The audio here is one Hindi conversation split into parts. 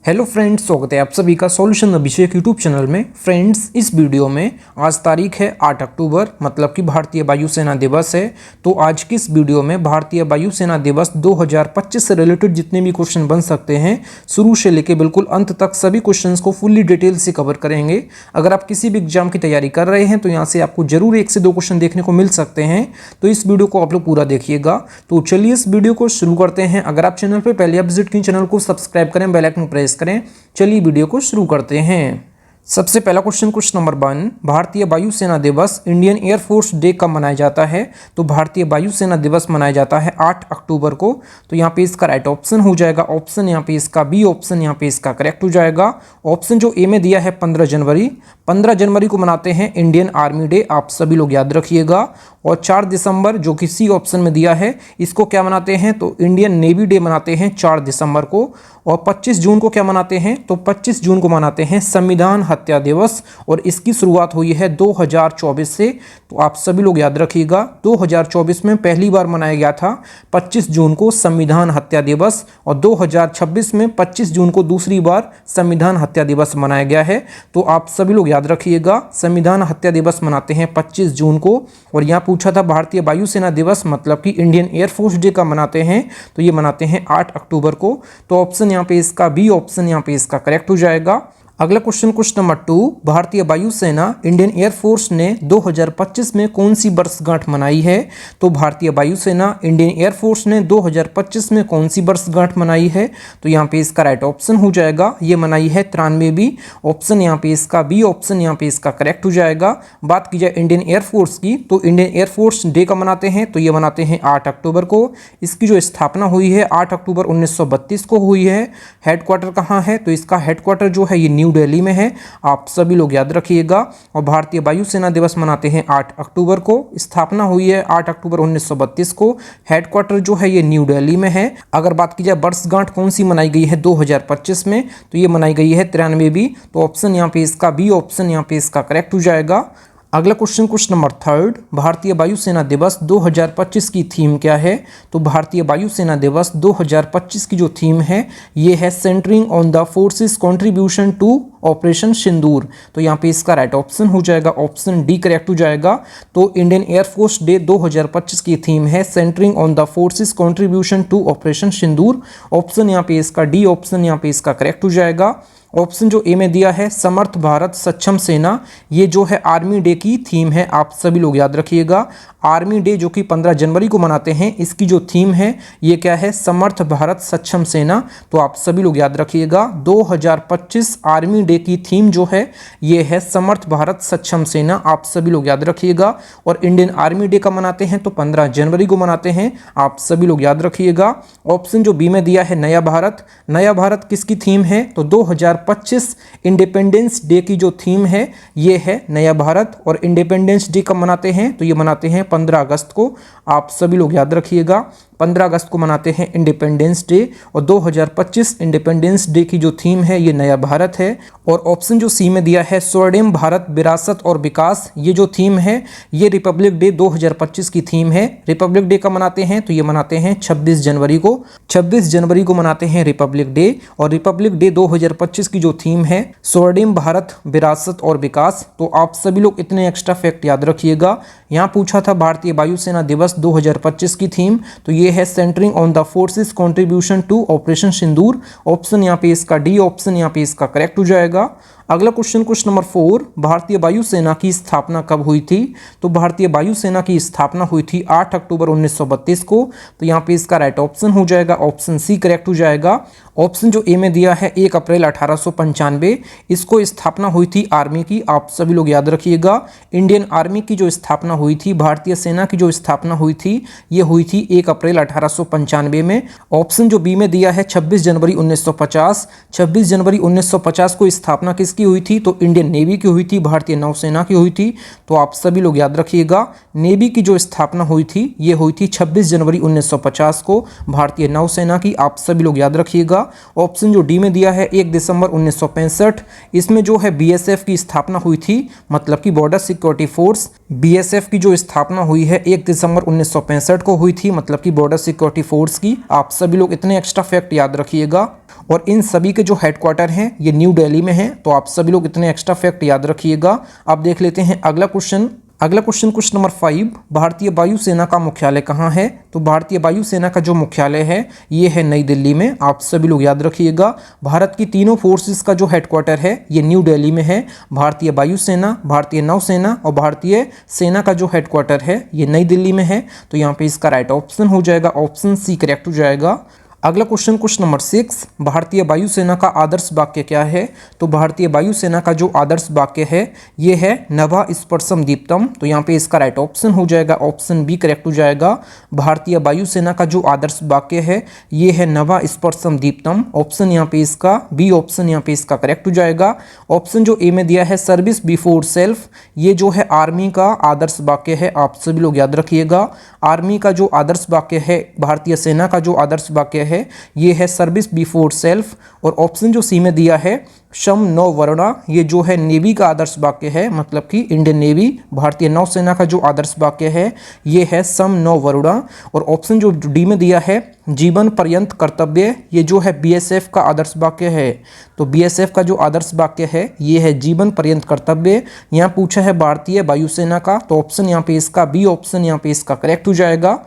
हेलो फ्रेंड्स, स्वागत है आप सभी का सॉल्यूशन अभिषेक यूट्यूब चैनल में। फ्रेंड्स, इस वीडियो में आज तारीख है 8 अक्टूबर, मतलब कि भारतीय वायुसेना दिवस है। तो आज की इस वीडियो में भारतीय वायुसेना दिवस 2025 से रिलेटेड जितने भी क्वेश्चन बन सकते हैं, शुरू से लेकर बिल्कुल अंत तक सभी क्वेश्चंस को फुल्ली डिटेल से कवर करेंगे। अगर आप किसी भी एग्जाम की तैयारी कर रहे हैं तो यहाँ से आपको जरूर 1 से 2 क्वेश्चन देखने को मिल सकते हैं, तो इस वीडियो को आप लोग पूरा देखिएगा। तो चलिए इस वीडियो को शुरू करते हैं। अगर आप चैनल पर पहले आप विजिट की, चैनल को सब्सक्राइब करें, बेल आइकन प्रेस करें। चलिए वीडियो को शुरू करते हैं। सबसे पहला क्वेश्चन नंबर 1, भारतीय वायुसेना दिवस इंडियन एयरफोर्स डे कब मनाया जाता है? तो भारतीय वायुसेना दिवस मनाया जाता है 8 अक्टूबर को। तो यहाँ पे इसका राइट ऑप्शन हो जाएगा ऑप्शन यहाँ पे इसका बी ऑप्शन यहाँ पे इसका करेक्ट हो जाएगा। ऑप्शन जो ए में दिया है 15 जनवरी, 15 जनवरी को मनाते हैं इंडियन आर्मी डे, आप सभी लोग याद रखिएगा। और 4 दिसंबर जो कि सी ऑप्शन में दिया है, इसको क्या मनाते हैं? तो इंडियन नेवी डे मनाते हैं 4 दिसंबर को। और 25 जून को क्या मनाते हैं? तो 25 जून को मनाते हैं संविधान हत्या दिवस, और इसकी शुरुआत हुई है 2024 से। तो आप सभी लोग याद रखिएगा, 2024 में पहली बार मनाया गया था 25 जून को संविधान हत्या दिवस, और 2026 में 25 जून को दूसरी बार संविधान हत्या दिवस मनाया गया है। तो आप सभी लोग याद रखिएगा, संविधान हत्या दिवस मनाते हैं 25 जून को। और यहाँ पूछा था भारतीय वायुसेना दिवस मतलब कि इंडियन एयरफोर्स डे का मनाते हैं, तो ये मनाते हैं 8 अक्टूबर को। तो ऑप्शन यहाँ पे इसका बी ऑप्शन यहाँ पे इसका करेक्ट हो जाएगा। अगला क्वेश्चन नंबर 2, भारतीय वायुसेना इंडियन एयरफोर्स ने 2025 में कौन सी वर्षगांठ मनाई है? तो भारतीय वायुसेना इंडियन एयरफोर्स ने 2025 में कौन सी वर्षगांठ मनाई है? तो यहाँ पे इसका राइट ऑप्शन हो जाएगा, ये मनाई है 93वीं। ऑप्शन यहाँ पे इसका बी ऑप्शन यहाँ पे इसका करेक्ट हो जाएगा। बात की जाए इंडियन एयरफोर्स की, तो इंडियन एयरफोर्स डे का मनाते हैं, तो ये मनाते हैं 8 अक्टूबर को। इसकी जो स्थापना हुई है 8 अक्टूबर 1932 को हुई है। हेडक्वार्टर कहाँ है? तो इसका हेडक्वार्टर जो है ये न्यू दिल्ली में है, आप सभी लोग याद रखिएगा। और भारतीय वायुसेना दिवस मनाते हैं 8 अक्टूबर को। स्थापना हुई है 8 अक्टूबर 1932 को। हेडक्वार्टर जो है ये न्यू दिल्ली में है। अगर बात की जाए वर्षगांठ कौन सी मनाई गई है 2025 में, तो ये मनाई गई है 93वीं। तो ऑप्शन यहाँ पे इसका बी ऑप्शन यहाँ पे इसका करेक्ट हो जाएगा। अगला क्वेश्चन नंबर 3, भारतीय वायुसेना दिवस 2025 की थीम क्या है? तो भारतीय वायुसेना दिवस 2025 की जो थीम है ये है centering on the forces contribution to operation Sindoor. तो यहाँ पे इसका राइट ऑप्शन हो जाएगा ऑप्शन डी करेक्ट हो जाएगा। तो इंडियन एयरफोर्स डे 2025 की थीम है centering on the forces contribution to operation Sindoor. Option यहाँ पे इसका डी ऑप्शन यहाँ पे इसका करेक्ट हो जाएगा। ऑप्शन जो ए में दिया है समर्थ भारत सक्षम सेना, ये जो है आर्मी डे की थीम है, आप सभी लोग याद रखिएगा। आर्मी डे जो कि 15 जनवरी को मनाते हैं, इसकी जो थीम है ये क्या है? समर्थ भारत सक्षम सेना। तो आप सभी लोग याद रखिएगा 2025 आर्मी डे की थीम जो है ये है समर्थ भारत सक्षम सेना, आप सभी लोग याद रखिएगा। और इंडियन आर्मी डे का मनाते हैं तो 15 जनवरी को मनाते हैं, आप सभी लोग याद रखिएगा। ऑप्शन जो बी में दिया है नया भारत, नया भारत किसकी थीम है? तो 2025 इंडिपेंडेंस डे की जो थीम है ये है नया भारत। और इंडिपेंडेंस डे कब मनाते हैं? तो ये मनाते हैं 15 अगस्त को, आप सभी लोग याद रखिएगा। 15 अगस्त को मनाते हैं इंडिपेंडेंस डे। और 2025 इंडिपेंडेंस डे की जो थीम है ये नया भारत है। और ऑप्शन जो सी में दिया है स्वर्णिम भारत विरासत और विकास, ये जो थीम है ये रिपब्लिक डे 2025 की थीम है। रिपब्लिक डे का मनाते हैं तो ये मनाते हैं 26 जनवरी को, 26 जनवरी को मनाते हैं रिपब्लिक डे। और रिपब्लिक डे 2025 की जो थीम है स्वर्णिम भारत विरासत और विकास। तो आप सभी लोग इतने एक्स्ट्रा फैक्ट याद रखिएगा। यहाँ पूछा था भारतीय वायुसेना दिवस 2025 की थीम, तो ये है centering on the forces contribution to operation Sindoor. Option यहाँ पे इसका डी ऑप्शन यहाँ पे इसका करेक्ट हो जाएगा। अगला क्वेश्चन नंबर 4, भारतीय वायुसेना की स्थापना कब हुई थी? तो भारतीय वायुसेना की स्थापना हुई थी 8 अक्टूबर 1932 को। तो यहाँ पे इसका राइट ऑप्शन हो जाएगा ऑप्शन सी करेक्ट हो जाएगा। ऑप्शन जो ए में दिया है 1 अप्रैल 1895, इसको स्थापना हुई थी आर्मी की, आप सभी लोग याद रखिएगा। इंडियन आर्मी की जो स्थापना हुई थी, भारतीय सेना की जो स्थापना हुई थी ये हुई थी 1 अप्रैल 1895 में। ऑप्शन जो बी में दिया है 26 जनवरी 1950, 26 जनवरी 1950 को स्थापना किसकी हुई थी? तो इंडियन नेवी की हुई थी, भारतीय नौसेना की हुई थी। तो आप सभी लोग याद रखिएगा, नेवी की जो स्थापना हुई थी ये हुई थी 26 जनवरी 1950 को, भारतीय नौसेना की, आप सभी लोग याद रखिएगा। ऑप्शन जो डी में दिया है 1 दिसंबर 1965, इसमें जो है बीएसएफ की स्थापना हुई थी, मतलब कि बॉर्डर सिक्योरिटी फोर्स। बीएसएफ की जो स्थापना हुई है 1 दिसंबर 1965 को हुई थी, मतलब कि बॉर्डर सिक्योरिटी फोर्स की। आप सभी लोग इतने एक्स्ट्रा फैक्ट याद रखिएगा। और इन सभी के जो हेडक्वार्टर हैं ये न्यू दिल्ली में हैं। तो आप सभी लोग इतने एक्स्ट्रा फैक्ट याद रखिएगा। अब देख लेते हैं अगला क्वेश्चन। क्वेश्चन नंबर 5, भारतीय वायुसेना का मुख्यालय कहाँ है? तो भारतीय वायुसेना का जो मुख्यालय है ये है नई दिल्ली में। आप सभी लोग याद रखिएगा। भारत की तीनों फोर्सेस का जो हेडक्वार्टर है ये न्यू दिल्ली में है। भारतीय वायुसेना, भारतीय नौसेना और भारतीय सेना का जो हेडक्वार्टर है ये नई दिल्ली में है। तो यहाँ पे इसका राइट ऑप्शन हो जाएगा, ऑप्शन सी करेक्ट हो जाएगा। अगला क्वेश्चन नंबर 6, भारतीय वायुसेना का आदर्श वाक्य क्या है? तो भारतीय वायुसेना का जो आदर्श वाक्य है ये है नभः स्पर्शम दीप्तम। तो यहाँ पे इसका राइट ऑप्शन हो जाएगा, ऑप्शन बी करेक्ट हो जाएगा। भारतीय वायुसेना का जो आदर्श वाक्य है ये है नभः स्पर्शम दीप्तम। ऑप्शन यहाँ पे इसका बी ऑप्शन यहाँ पे इसका करेक्ट हो जाएगा। ऑप्शन जो ए में दिया है सर्विस बिफोर सेल्फ, ये जो है आर्मी का आदर्श वाक्य है। आप सभी लोग याद रखिएगा। आर्मी का जो आदर्श वाक्य है, भारतीय सेना का जो आदर्श वाक्य है ये है सर्विस बिफोर सेल्फ। और ऑप्शन जो सी में दिया है शम नौ वरुणा, ये जो है नेवी का आदर्श वाक्य है, मतलब कि इंडियन नेवी, भारतीय नौसेना का जो आदर्श वाक्य है ये है सम नौ वरुणा। और ऑप्शन जो डी में दिया है जीवन पर्यंत कर्तव्य, ये जो है बीएसएफ का आदर्श वाक्य है। तो बीएसएफ का जो आदर्श वाक्य है ये है जीवन पर्यंत कर्तव्य। यहाँ पूछा है भारतीय वायुसेना का, तो ऑप्शन यहाँ पे इसका बी ऑप्शन यहाँ पे इसका करेक्ट हो जाएगा।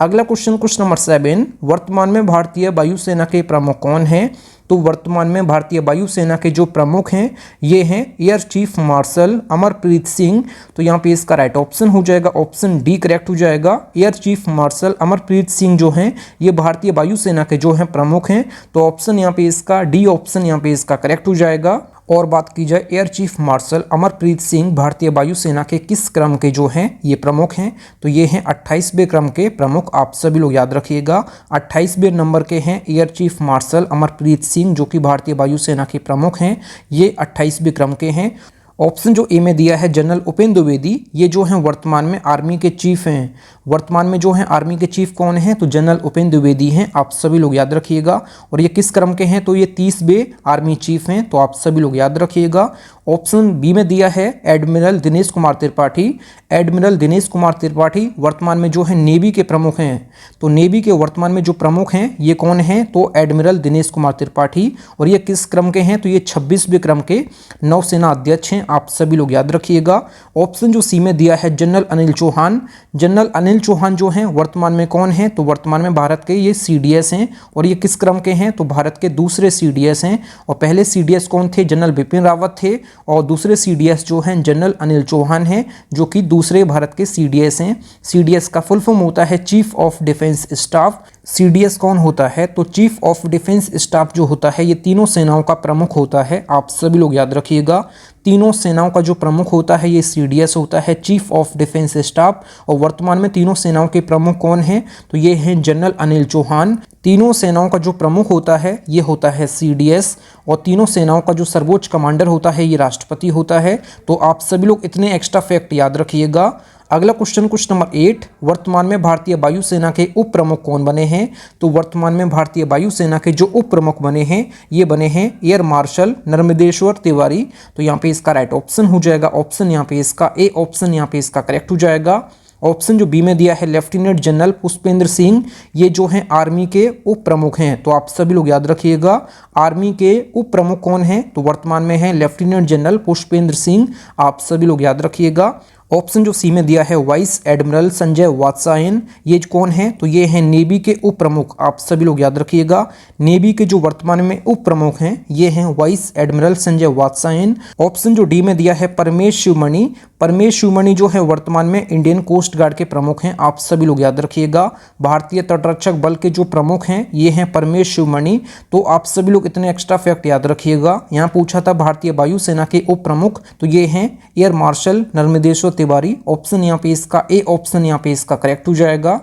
अगला क्वेश्चन नंबर 7, वर्तमान में भारतीय वायुसेना के प्रमुख कौन हैं? तो वर्तमान में भारतीय वायुसेना के जो प्रमुख हैं ये हैं air chief marshal Amarpreet Singh. तो यहाँ पे इसका राइट ऑप्शन हो जाएगा, ऑप्शन डी करेक्ट हो जाएगा। Air chief marshal Amarpreet Singh जो हैं ये भारतीय वायुसेना के जो हैं प्रमुख हैं। तो ऑप्शन यहाँ पे इसका डी ऑप्शन यहाँ पे इसका करेक्ट हो जाएगा। और बात की जाए air chief marshal Amarpreet Singh भारतीय वायुसेना के किस क्रम के जो हैं ये प्रमुख हैं? तो ये हैं 28वें क्रम के प्रमुख। आप सभी लोग याद रखिएगा, 28वें नंबर के हैं air chief marshal Amarpreet Singh जो कि भारतीय वायुसेना के प्रमुख हैं। ये 28वें क्रम के हैं। ऑप्शन जो ए में दिया है जनरल उपेंद्र द्विवेदी, ये जो हैं वर्तमान में आर्मी के चीफ हैं। वर्तमान में जो हैं आर्मी के चीफ कौन हैं? तो जनरल उपेंद्र द्विवेदी हैं। आप सभी लोग याद रखिएगा। और ये किस क्रम के हैं? तो ये 30वें आर्मी चीफ हैं। तो आप सभी लोग याद रखिएगा। ऑप्शन बी में दिया है एडमिरल दिनेश कुमार त्रिपाठी। एडमिरल दिनेश कुमार त्रिपाठी वर्तमान में जो है नेवी के प्रमुख हैं। तो नेवी के वर्तमान में जो प्रमुख हैं ये कौन हैं? तो एडमिरल दिनेश कुमार त्रिपाठी। और ये किस क्रम के हैं? तो ये 26वें क्रम के नौसेना अध्यक्ष हैं। आप सभी लोग याद रखिएगा। ऑप्शन जो सी में दिया है जनरल अनिल चौहान। जनरल अनिल चौहान जो हैं वर्तमान में कौन हैं? तो वर्तमान में भारत के ये सीडीएस हैं। और ये किस क्रम के हैं? तो भारत के दूसरे सीडीएस हैं। और पहले सीडीएस कौन थे? जनरल बिपिन रावत थे। और दूसरे सीडीएस जो हैं जनरल अनिल चौहान हैं जो कि दूसरे भारत के सीडीएस हैं। सीडीएस का फुल फॉर्म होता है chief of defence staff. CDS कौन होता है? तो चीफ ऑफ डिफेंस स्टाफ जो होता है ये तीनों सेनाओं का प्रमुख होता है। आप सभी लोग याद रखिएगा। तीनों सेनाओं का जो प्रमुख होता है ये सीडीएस होता है, चीफ ऑफ डिफेंस स्टाफ। और वर्तमान में तीनों सेनाओं के प्रमुख कौन हैं? तो ये हैं जनरल अनिल चौहान। तीनों सेनाओं का जो प्रमुख होता है ये होता है सीडीएस। और तीनों सेनाओं का जो सर्वोच्च कमांडर होता है ये राष्ट्रपति होता है। तो आप सभी लोग इतने एक्स्ट्रा फैक्ट याद रखिएगा। अगला क्वेश्चन नंबर 8, वर्तमान में भारतीय वायुसेना के उप प्रमुख कौन बने हैं? तो वर्तमान में भारतीय वायुसेना के जो उप प्रमुख बने हैं ये बने हैं एयर मार्शल नर्मदेश्वर तिवारी। तो यहाँ पे इसका राइट ऑप्शन हो जाएगा, ऑप्शन यहाँ पे इसका ए ऑप्शन यहाँ पे इसका करेक्ट हो जाएगा। ऑप्शन जो बी में दिया है लेफ्टिनेंट जनरल पुष्पेंद्र सिंह, ये जो हैं आर्मी के उप प्रमुख हैं। तो आप सभी लोग याद रखिएगा आर्मी के उप प्रमुख कौन हैं? तो वर्तमान में है लेफ्टिनेंट जनरल पुष्पेंद्र सिंह। आप सभी लोग याद रखिएगा। ऑप्शन जो सी में दिया है वाइस एडमिरल संजय वात्सायन, ये कौन है? तो ये हैं नेवी के उप प्रमुख। आप सभी लोग याद रखिएगा। नेवी के जो वर्तमान में उप प्रमुख हैं ये हैं vice admiral Sanjay Vatsayan. Option जो डी में दिया है परमेश शिवमणि। परमेश शिवमणि जो है वर्तमान में इंडियन कोस्ट गार्ड के प्रमुख हैं। आप सभी लोग याद रखिएगा। भारतीय तटरक्षक बल के जो प्रमुख हैं ये हैं परमेश शिवमणि। तो आप सभी लोग इतने एक्स्ट्रा फैक्ट याद रखिएगा। यहाँ पूछा था भारतीय वायुसेना के उप प्रमुख, तो ये हैं air marshal Narmadeshwar Tiwari. Option यहाँ पे इसका ए ऑप्शन यहाँ पे इसका करेक्ट हो जाएगा।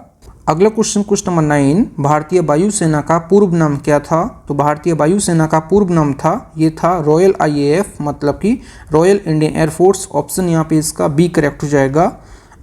अगला क्वेश्चन नंबर 9, भारतीय वायुसेना का पूर्व नाम क्या था? तो भारतीय वायुसेना का पूर्व नाम था ये था रॉयल आईएएफ, मतलब कि रॉयल इंडियन एयरफोर्स। ऑप्शन यहाँ पे इसका बी करेक्ट हो जाएगा।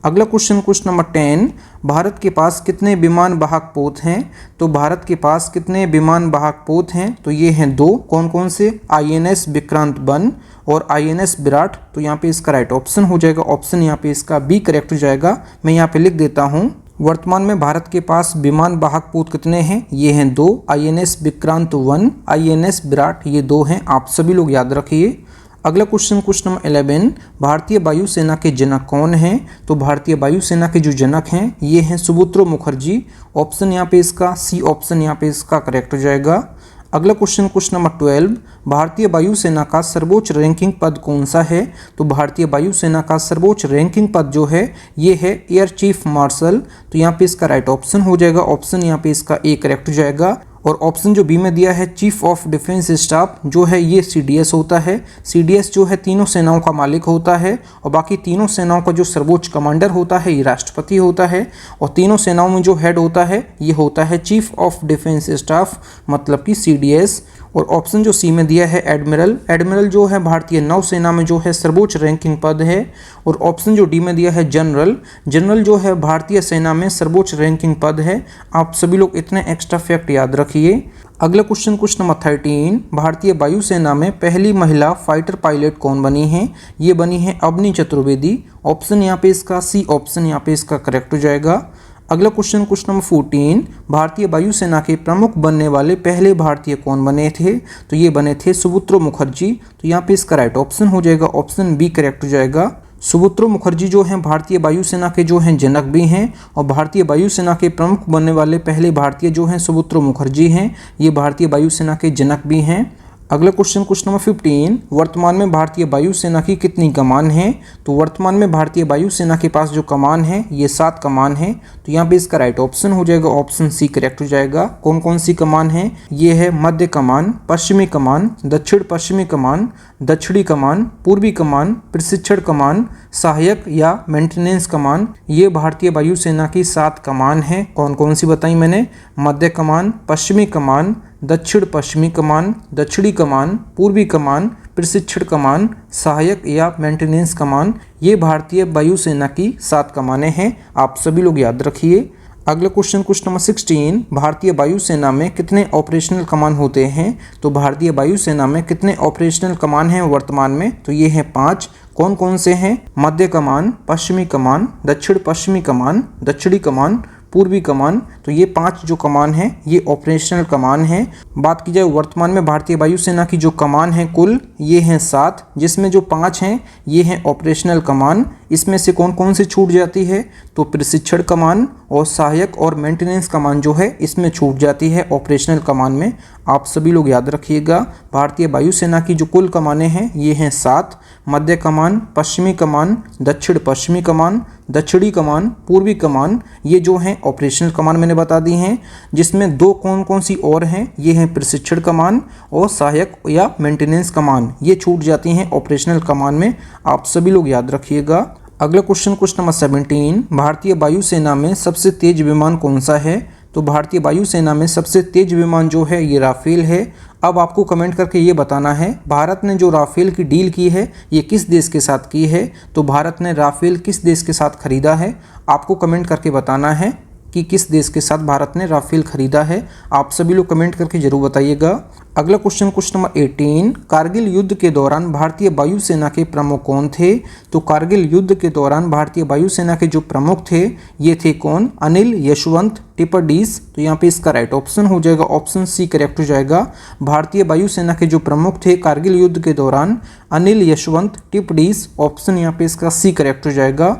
अगला क्वेश्चन नंबर 10, भारत के पास कितने विमान वाहक पोत हैं? तो भारत के पास कितने विमान वाहक पोत हैं? तो ये हैं 2। कौन कौन से? आईएनएस विक्रांत वन और आईएनएस विराट। तो यहाँ पे इसका राइट ऑप्शन हो जाएगा, ऑप्शन यहाँ पे इसका बी करेक्ट हो जाएगा। मैं यहाँ पे लिख देता हूँ वर्तमान में भारत के पास विमान वाहक पोत कितने हैं? ये हैं 2, INS विक्रांत 1, INS विराट, ये 2 हैं। आप सभी लोग याद रखिए। अगला क्वेश्चन नंबर 11, भारतीय वायुसेना के जनक कौन हैं? तो भारतीय वायुसेना के जो जनक हैं ये हैं सुबुत्रो मुखर्जी। ऑप्शन यहाँ पे इसका सी ऑप्शन यहाँ पे इसका करेक्ट हो जाएगा। अगला क्वेश्चन नंबर 12, भारतीय वायुसेना का सर्वोच्च रैंकिंग पद कौन सा है? तो भारतीय वायुसेना का सर्वोच्च रैंकिंग पद जो है ये है एयर चीफ मार्शल। तो यहाँ पे इसका राइट ऑप्शन हो जाएगा, ऑप्शन यहाँ पे इसका ए करेक्ट हो जाएगा। और ऑप्शन जो बी में दिया है चीफ ऑफ डिफेंस स्टाफ जो है ये CDS होता है। CDS जो है तीनों सेनाओं का मालिक होता है और बाकी तीनों सेनाओं का जो सर्वोच्च कमांडर होता है ये राष्ट्रपति होता है और तीनों सेनाओं में जो हेड होता है ये होता है चीफ ऑफ डिफेंस स्टाफ मतलब कि CDS। और ऑप्शन जो सी में दिया है एडमिरल, एडमिरल जो है भारतीय नौसेना में जो है सर्वोच्च रैंकिंग पद है। और ऑप्शन जो डी में दिया है जनरल, जनरल जो है भारतीय सेना में सर्वोच्च रैंकिंग पद है। आप सभी लोग इतने एक्स्ट्रा फैक्ट याद रखिए। अगला क्वेश्चन नंबर 13, भारतीय वायुसेना में पहली महिला फाइटर पायलट कौन बनी है? ये बनी है अवनी चतुर्वेदी। ऑप्शन यहाँ पे इसका सी ऑप्शन यहाँ पे इसका करेक्ट हो जाएगा। अगला क्वेश्चन नंबर 14, भारतीय वायुसेना के प्रमुख बनने वाले पहले भारतीय कौन बने थे? तो ये बने थे सुबुत्रो मुखर्जी। तो यहाँ पे इसका राइट ऑप्शन हो जाएगा, ऑप्शन बी करेक्ट हो जाएगा। सुबुत्रो मुखर्जी जो हैं भारतीय वायुसेना के जो हैं जनक भी हैं और भारतीय वायुसेना के प्रमुख बनने वाले पहले भारतीय जो हैं सुबुत्रो मुखर्जी हैं। ये भारतीय वायुसेना के जनक भी हैं। अगला क्वेश्चन नंबर 15, वर्तमान में भारतीय वायुसेना की कितनी कमान है? तो वर्तमान में भारतीय वायुसेना के पास जो कमान है ये 7 कमान है। तो यहाँ पे इसका राइट ऑप्शन हो जाएगा, ऑप्शन सी करेक्ट हो जाएगा। कौन कौन सी कमान है? ये है मध्य कमान, पश्चिमी कमान, दक्षिण पश्चिमी कमान, दक्षिणी कमान, पूर्वी कमान, प्रशिक्षण कमान, सहायक या मेंटेनेंस कमान। ये भारतीय वायुसेना की 7 कमान है। कौन कौन सी बताई मैंने? मध्य कमान, पश्चिमी कमान, दक्षिण पश्चिमी कमान, दक्षिणी कमान, पूर्वी कमान, प्रशिक्षण कमान, सहायक या मेंटेनेंस कमान। ये भारतीय वायुसेना की 7 कमानें हैं। आप सभी लोग याद रखिए। अगला क्वेश्चन नंबर 16, भारतीय वायुसेना में कितने ऑपरेशनल कमान होते हैं? तो भारतीय वायुसेना में कितने ऑपरेशनल कमान हैं वर्तमान में? तो ये हैं 5। कौन कौन से हैं? मध्य कमान, पश्चिमी कमान, दक्षिण पश्चिमी कमान, दक्षिणी कमान, पूर्वी कमान। तो ये 5 जो कमान हैं ये ऑपरेशनल कमान हैं। बात की जाए वर्तमान में भारतीय वायुसेना की जो कमान है कुल ये हैं 7, जिसमें जो 5 हैं ये हैं ऑपरेशनल कमान। इसमें से कौन कौन सी छूट जाती है? तो प्रशिक्षण कमान और सहायक और मेंटेनेंस कमान जो है इसमें छूट जाती है ऑपरेशनल कमान में। आप सभी लोग याद रखिएगा। भारतीय वायुसेना की जो कुल कमानें हैं ये हैं 7, मध्य कमान, पश्चिमी कमान, दक्षिण पश्चिमी कमान, दक्षिणी कमान, पूर्वी कमान। ये जो हैं ऑपरेशनल कमान मैंने बता दी हैं, जिसमें 2 कौन कौन सी और हैं? ये हैं प्रशिक्षण कमान और सहायक या मेंटेनेंस कमान। ये छूट जाती हैं ऑपरेशनल कमान में। आप सभी लोग याद रखिएगा। अगला क्वेश्चन नंबर 17, भारतीय वायुसेना में सबसे तेज विमान कौन सा है? तो भारतीय वायुसेना में सबसे तेज विमान जो है ये राफेल है। अब आपको कमेंट करके ये बताना है भारत ने जो राफेल की डील की है ये किस देश के साथ की है? तो भारत ने राफेल किस देश के साथ खरीदा है? आपको कमेंट करके बताना है कि किस देश के साथ भारत ने राफेल खरीदा है। आप सभी लोग कमेंट करके जरूर बताइएगा। अगला क्वेश्चन नंबर 18, कारगिल युद्ध के दौरान भारतीय वायुसेना के प्रमुख कौन थे? तो कारगिल युद्ध के दौरान भारतीय वायुसेना के जो प्रमुख थे ये थे कौन? अनिल यशवंत टिपडीस। तो यहाँ पे इसका राइट ऑप्शन हो जाएगा, ऑप्शन सी करेक्ट हो जाएगा। भारतीय वायुसेना के जो प्रमुख थे कारगिल युद्ध के दौरान अनिल यशवंत टिपडीस। ऑप्शन यहाँ पे इसका सी करेक्ट हो जाएगा।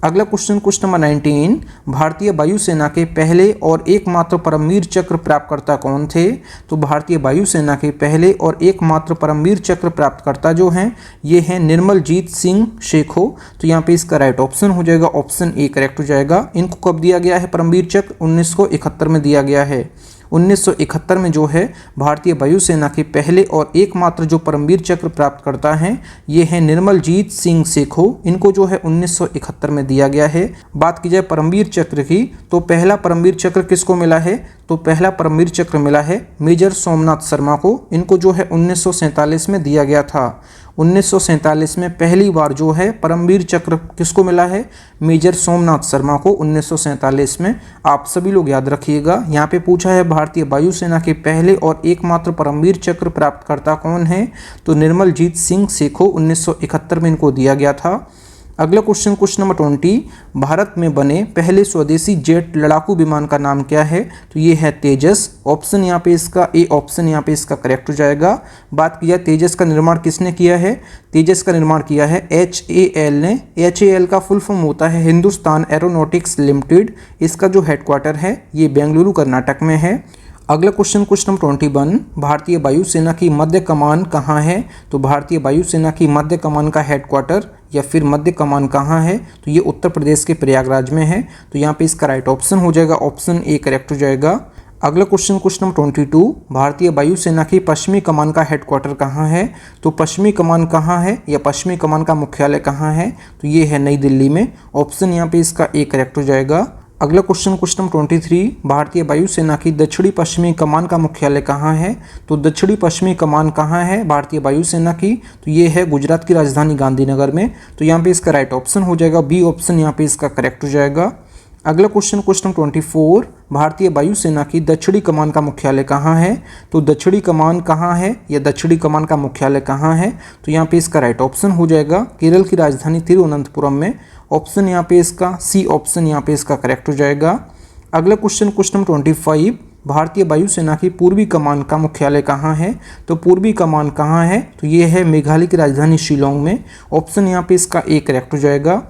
अगला क्वेश्चन नंबर 19, भारतीय वायुसेना के पहले और एकमात्र परमवीर चक्र प्राप्तकर्ता कौन थे? तो भारतीय वायुसेना के पहले और एकमात्र परमवीर चक्र प्राप्तकर्ता जो हैं ये हैं निर्मलजीत सिंह शेखो। तो यहाँ पे इसका राइट ऑप्शन हो जाएगा, ऑप्शन ए करेक्ट हो जाएगा। इनको कब दिया गया है परमवीर चक्र? 1971 में दिया गया है। 1971 में जो है भारतीय वायुसेना के पहले और एकमात्र जो परमवीर चक्र प्राप्त करता है ये है निर्मलजीत सिंह शेखो। इनको जो है 1971 में दिया गया है। बात की जाए परमवीर चक्र की तो पहला परमवीर चक्र किसको मिला है? तो पहला परमवीर चक्र मिला है मेजर सोमनाथ शर्मा को। इनको जो है 1947 में दिया गया था। 1947 में पहली बार जो है परमवीर चक्र किसको मिला है? मेजर सोमनाथ शर्मा को 1947 में। आप सभी लोग याद रखिएगा। यहाँ पे पूछा है भारतीय वायुसेना के पहले और एकमात्र परमवीर चक्र प्राप्तकर्ता कौन है? तो निर्मलजीत सिंह शेखो 1971 में इनको दिया गया था। अगला क्वेश्चन नंबर 20, भारत में बने पहले स्वदेशी जेट लड़ाकू विमान का नाम क्या है? तो ये है तेजस। ऑप्शन यहाँ पे इसका ए ऑप्शन यहाँ पे इसका करेक्ट हो जाएगा। बात किया तेजस का निर्माण किसने किया है? तेजस का निर्माण किया है HAL ने। HAL का फुल फॉर्म होता है हिंदुस्तान एरोनॉटिक्स लिमिटेड। इसका जो हेडक्वार्टर है ये बेंगलुरु कर्नाटक में है। अगला क्वेश्चन नंबर 21, भारतीय वायुसेना की मध्य कमान कहाँ है? तो भारतीय वायुसेना की मध्य कमान का हेडक्वार्टर या फिर मध्य कमान कहाँ है? तो ये उत्तर प्रदेश के प्रयागराज में है। तो यहाँ पे इसका राइट ऑप्शन हो जाएगा, ऑप्शन ए करेक्ट हो जाएगा। अगला क्वेश्चन नंबर 22, भारतीय वायुसेना की पश्चिमी कमान का हेडक्वार्टर कहाँ है? तो पश्चिमी कमान कहाँ है या पश्चिमी कमान का मुख्यालय कहाँ है? तो ये है नई दिल्ली में। ऑप्शन यहाँ पे इसका ए करेक्ट हो जाएगा। अगला क्वेश्चन नंबर 23, भारतीय वायुसेना की दक्षिणी पश्चिमी कमान का मुख्यालय कहाँ है? तो दक्षिणी पश्चिमी कमान कहाँ है भारतीय वायुसेना की? तो ये है गुजरात की राजधानी गांधीनगर में। तो यहाँ पे इसका राइट ऑप्शन हो जाएगा, बी ऑप्शन यहाँ पे इसका करेक्ट हो जाएगा। अगला क्वेश्चन नंबर 24, भारतीय वायुसेना की दक्षिणी कमान का मुख्यालय कहाँ है? तो दक्षिणी कमान कहाँ है या दक्षिणी कमान का मुख्यालय कहाँ है? तो यहाँ पे इसका राइट ऑप्शन हो जाएगा केरल की राजधानी तिरुवनंतपुरम में। ऑप्शन यहाँ पे इसका सी ऑप्शन यहाँ पे इसका करेक्ट हो जाएगा। अगला क्वेश्चन नंबर 25, भारतीय वायुसेना की पूर्वी कमान का मुख्यालय कहाँ है? तो पूर्वी कमान कहाँ है? तो ये है मेघालय की राजधानी शिलोंग में। ऑप्शन यहाँ पे इसका ए करेक्ट हो जाएगा।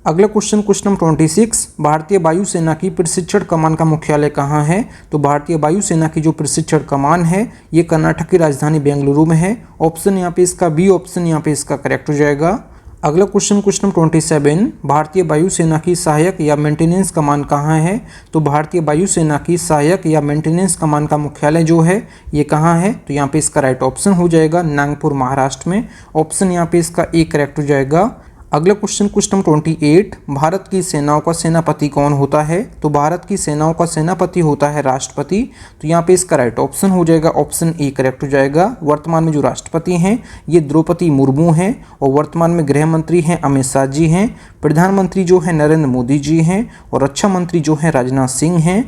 अगला क्वेश्चन नंबर 26, भारतीय वायुसेना की प्रशिक्षण कमान का मुख्यालय कहाँ है? तो भारतीय वायुसेना की जो प्रशिक्षण कमान है ये कर्नाटक की राजधानी बेंगलुरु में है। ऑप्शन यहाँ पे इसका बी ऑप्शन यहाँ पे इसका करेक्ट हो जाएगा। अगला क्वेश्चन नंबर 27, भारतीय वायुसेना की सहायक या मेंटेनेंस कमान कहाँ है? तो भारतीय वायुसेना की सहायक या मेंटेनेंस कमान का मुख्यालय जो है ये कहाँ है? तो यहाँ पे इसका राइट ऑप्शन हो जाएगा नागपुर महाराष्ट्र में। ऑप्शन यहाँ पे इसका ए करेक्ट हो जाएगा। अगला क्वेश्चन नंबर 28, भारत की सेनाओं का सेनापति कौन होता है? तो भारत की सेनाओं का सेनापति होता है राष्ट्रपति। तो यहाँ पे इसका राइट ऑप्शन हो जाएगा, ऑप्शन ए करेक्ट हो जाएगा। वर्तमान में जो राष्ट्रपति हैं ये द्रौपदी मुर्मू हैं और वर्तमान में गृह मंत्री हैं अमित शाह जी हैं। प्रधानमंत्री जो है नरेंद्र मोदी जी हैं और रक्षा मंत्री जो है राजनाथ सिंह हैं।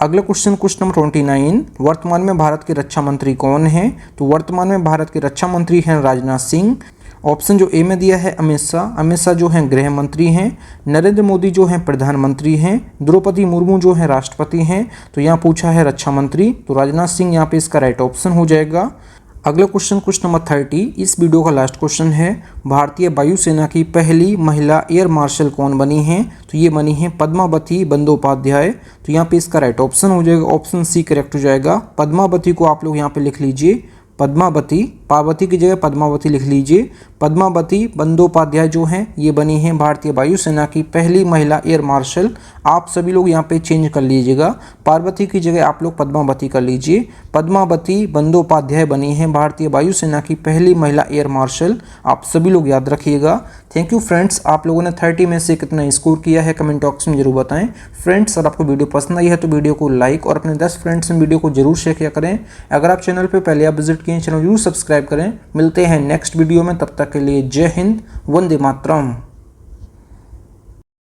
अगला क्वेश्चन नंबर 29, वर्तमान में भारत के रक्षा मंत्री कौन हैं? तो वर्तमान में भारत के रक्षा मंत्री हैं राजनाथ सिंह। ऑप्शन जो ए में दिया है अमित शाह जो हैं गृह मंत्री हैं। नरेंद्र मोदी जो हैं प्रधानमंत्री हैं। द्रौपदी मुर्मू जो हैं राष्ट्रपति हैं। तो यहाँ पूछा है रक्षा मंत्री, तो राजनाथ सिंह यहाँ पे इसका राइट ऑप्शन हो जाएगा। अगला क्वेश्चन नंबर 30, इस वीडियो का लास्ट क्वेश्चन है, भारतीय वायुसेना की पहली महिला एयर मार्शल कौन बनी हैं? तो ये बनी है पद्मावती बंदोपाध्याय। तो यहाँ पे इसका राइट ऑप्शन हो जाएगा, ऑप्शन सी करेक्ट हो जाएगा। पद्मावती को आप लोग यहाँ पे लिख लीजिए, पद्मावती, पार्वती की जगह पद्मावती लिख लीजिए। पद्मावती बंदोपाध्याय जो हैं ये बनी हैं भारतीय वायुसेना की पहली महिला एयर मार्शल। आप सभी लोग यहाँ पे चेंज कर लीजिएगा, पार्वती की जगह आप लोग पद्मावती कर लीजिए। पद्मावती बंदोपाध्याय बनी हैं भारतीय वायुसेना की पहली महिला एयर मार्शल। आप सभी लोग याद रखिएगा। थैंक यू फ्रेंड्स, आप लोगों ने 30 में से कितना स्कोर किया है कमेंट बॉक्स में जरूर बताएं। फ्रेंड्स, अगर आपको वीडियो पसंद आई है तो वीडियो को लाइक और अपने 10 फ्रेंड्स में वीडियो को जरूर शेयर किया करें। अगर आप चैनल पर पहले आप विजिट किए चैनल जरूर सब्सक्राइब करें। मिलते हैं नेक्स्ट वीडियो में, तब तक के लिए जय हिंद, वंदे मातरम।